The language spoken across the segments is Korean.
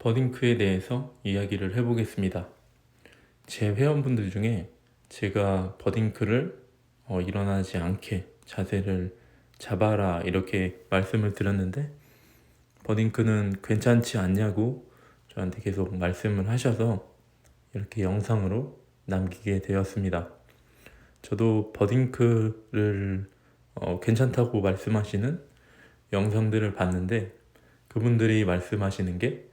버딩크에 대해서 이야기를 해보겠습니다. 제 회원분들 중에 제가 버딩크를 일어나지 않게 자세를 잡아라 이렇게 말씀을 드렸는데 버딩크는 괜찮지 않냐고 저한테 계속 말씀을 하셔서 이렇게 영상으로 남기게 되었습니다. 저도 버딩크를 괜찮다고 말씀하시는 영상들을 봤는데 그분들이 말씀하시는 게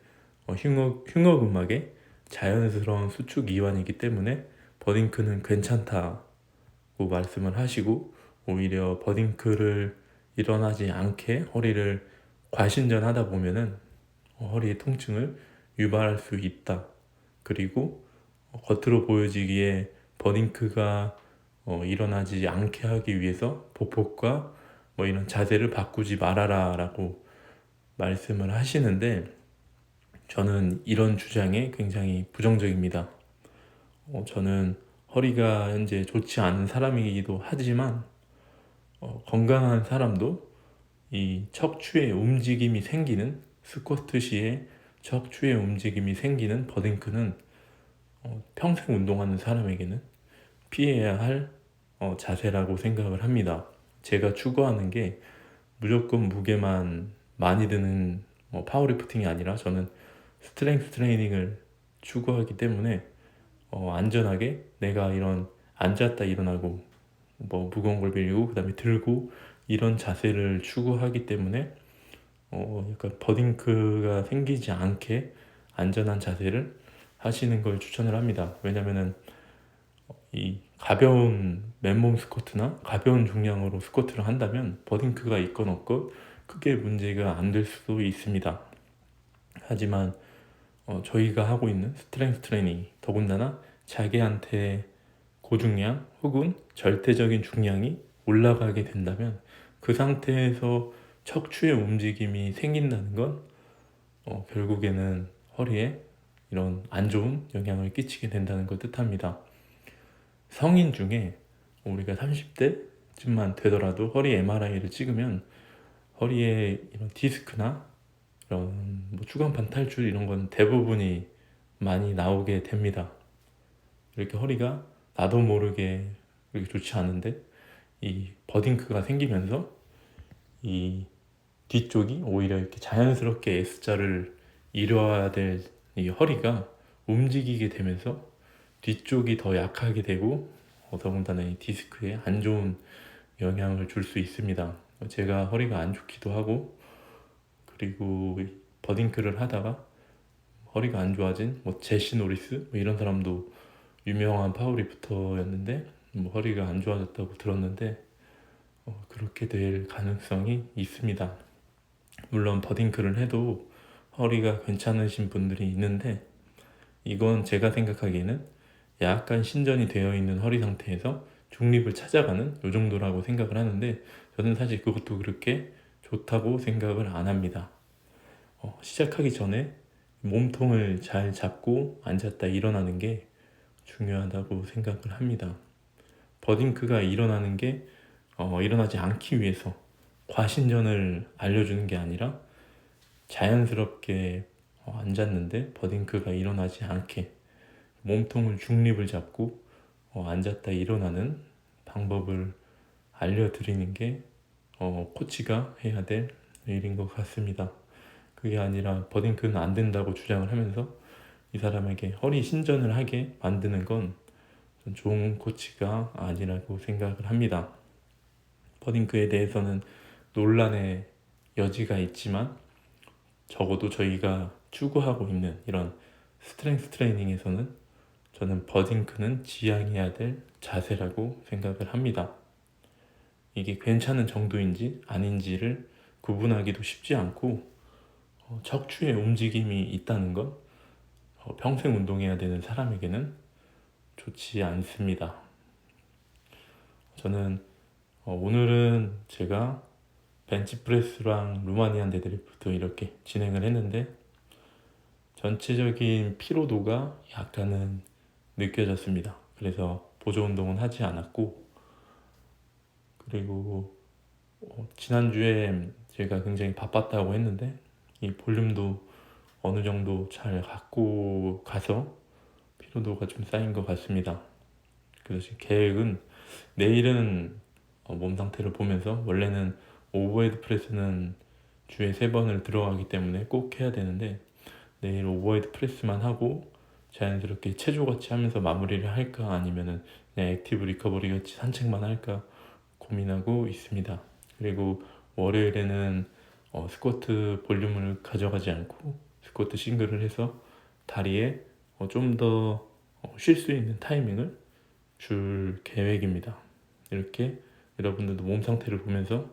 흉악 음악의 자연스러운 수축 이완이기 때문에 버딩크는 괜찮다고 말씀을 하시고 오히려 버딩크를 일어나지 않게 허리를 과신전하다 보면은 허리의 통증을 유발할 수 있다. 그리고 겉으로 보여지기에 버딩크가 일어나지 않게 하기 위해서 보폭과 이런 자세를 바꾸지 말아라 라고 말씀을 하시는데 저는 이런 주장에 굉장히 부정적입니다. 저는 허리가 현재 좋지 않은 사람이기도 하지만 건강한 사람도 이 척추의 움직임이 생기는 스쿼트 시에 척추의 움직임이 생기는 버딩크는 평생 운동하는 사람에게는 피해야 할 자세라고 생각을 합니다. 제가 추구하는 게 무조건 무게만 많이 드는 파워리프팅이 아니라 저는 스트렝스 트레이닝을 추구하기 때문에 안전하게 내가 이런 앉았다 일어나고 무거운 걸 밀고 그 다음에 들고 이런 자세를 추구하기 때문에 약간 버딩크가 생기지 않게 안전한 자세를 하시는 걸 추천을 합니다. 왜냐면은 이 가벼운 맨몸 스쿼트나 가벼운 중량으로 스쿼트를 한다면 버딩크가 있건 없건 크게 문제가 안 될 수도 있습니다. 하지만 저희가 하고 있는 스트렝스 트레이닝 더군다나 자기한테 고중량 혹은 절대적인 중량이 올라가게 된다면 그 상태에서 척추의 움직임이 생긴다는 건 결국에는 허리에 이런 안 좋은 영향을 끼치게 된다는 걸 뜻합니다. 성인 중에 우리가 30대쯤만 되더라도 허리 MRI를 찍으면 허리에 이런 디스크나 이런 추간 반탈출 이런 건 대부분이 많이 나오게 됩니다. 이렇게 허리가 나도 모르게 이렇게 좋지 않은데 이 버딩크가 생기면서 이 뒤쪽이 오히려 이렇게 자연스럽게 S자를 이뤄야 될 이 허리가 움직이게 되면서 뒤쪽이 더 약하게 되고 더군다나 이 디스크에 안 좋은 영향을 줄 수 있습니다. 제가 허리가 안 좋기도 하고 그리고 버딩크를 하다가 허리가 안 좋아진 제시 노리스 이런 사람도 유명한 파워리프터였는데 허리가 안 좋아졌다고 들었는데 그렇게 될 가능성이 있습니다. 물론 버딩크를 해도 허리가 괜찮으신 분들이 있는데 이건 제가 생각하기에는 약간 신전이 되어 있는 허리 상태에서 중립을 찾아가는 요 정도라고 생각을 하는데 저는 사실 그것도 그렇게 좋다고 생각을 안 합니다. 시작하기 전에 몸통을 잘 잡고 앉았다 일어나는 게 중요하다고 생각을 합니다. 버딩크가 일어나는 게 일어나지 않기 위해서 과신전을 알려주는 게 아니라 자연스럽게 앉았는데 버딩크가 일어나지 않게 몸통을 중립을 잡고 앉았다 일어나는 방법을 알려드리는 게 코치가 해야 될 일인 것 같습니다. 그게 아니라 버딩크는 안 된다고 주장을 하면서 이 사람에게 허리 신전을 하게 만드는 건 좋은 코치가 아니라고 생각을 합니다. 버딩크에 대해서는 논란의 여지가 있지만 적어도 저희가 추구하고 있는 이런 스트렝스 트레이닝에서는 저는 버딩크는 지향해야 될 자세라고 생각을 합니다. 이게 괜찮은 정도인지 아닌지를 구분하기도 쉽지 않고 척추의 움직임이 있다는 건 평생 운동해야 되는 사람에게는 좋지 않습니다. 저는 오늘은 제가 벤치프레스랑 루마니안 데드리프트 이렇게 진행을 했는데 전체적인 피로도가 약간은 느껴졌습니다. 그래서 보조 운동은 하지 않았고 그리고 지난주에 제가 굉장히 바빴다고 했는데 이 볼륨도 어느 정도 잘 갖고 가서 피로도가 좀 쌓인 것 같습니다. 그래서 지금 계획은 내일은 몸 상태를 보면서, 원래는 오버헤드 프레스는 주에 3번을 들어가기 때문에 꼭 해야 되는데 내일 오버헤드 프레스만 하고 자연스럽게 체조 같이 하면서 마무리를 할까, 아니면은 그냥 액티브 리커버리 같이 산책만 할까 고민하고 있습니다. 그리고 월요일에는 스쿼트 볼륨을 가져가지 않고 스쿼트 싱글을 해서 다리에 좀 더 쉴 수 있는 타이밍을 줄 계획입니다. 이렇게 여러분들도 몸 상태를 보면서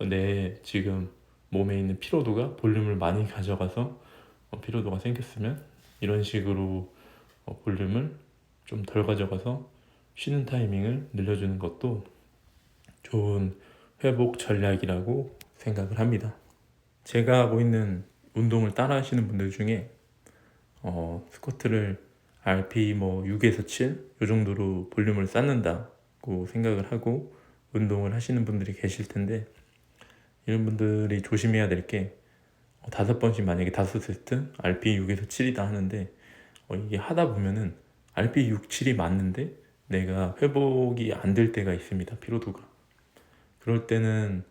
내 지금 몸에 있는 피로도가 볼륨을 많이 가져가서 피로도가 생겼으면 이런 식으로 볼륨을 좀 덜 가져가서 쉬는 타이밍을 늘려주는 것도 좋은 회복 전략이라고 생각을 합니다. 제가 하고 있는 운동을 따라 하시는 분들 중에 스쿼트를 RP 6에서 7 이 정도로 볼륨을 쌓는다고 생각을 하고 운동을 하시는 분들이 계실 텐데, 이런 분들이 조심해야 될 게 5번씩 만약에 5세트 RP 6에서 7이다 하는데 이게 하다 보면은 RP 6, 7이 맞는데 내가 회복이 안 될 때가 있습니다. 피로도가. 그럴 때는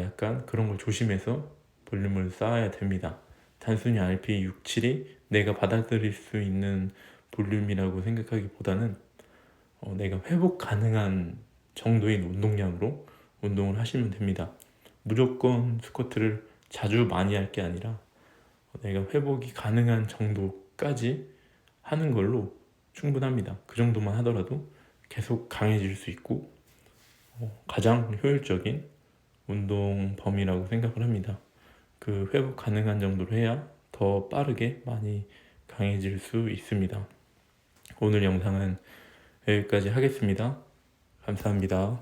약간 그런 걸 조심해서 볼륨을 쌓아야 됩니다. 단순히 RP 6, 7이 내가 받아들일 수 있는 볼륨이라고 생각하기보다는 내가 회복 가능한 정도인 운동량으로 운동을 하시면 됩니다. 무조건 스쿼트를 자주 많이 할 게 아니라 내가 회복이 가능한 정도까지 하는 걸로 충분합니다. 그 정도만 하더라도 계속 강해질 수 있고 가장 효율적인 운동 범위라고 생각을 합니다. 그 회복 가능한 정도로 해야 더 빠르게 많이 강해질 수 있습니다. 오늘 영상은 여기까지 하겠습니다. 감사합니다.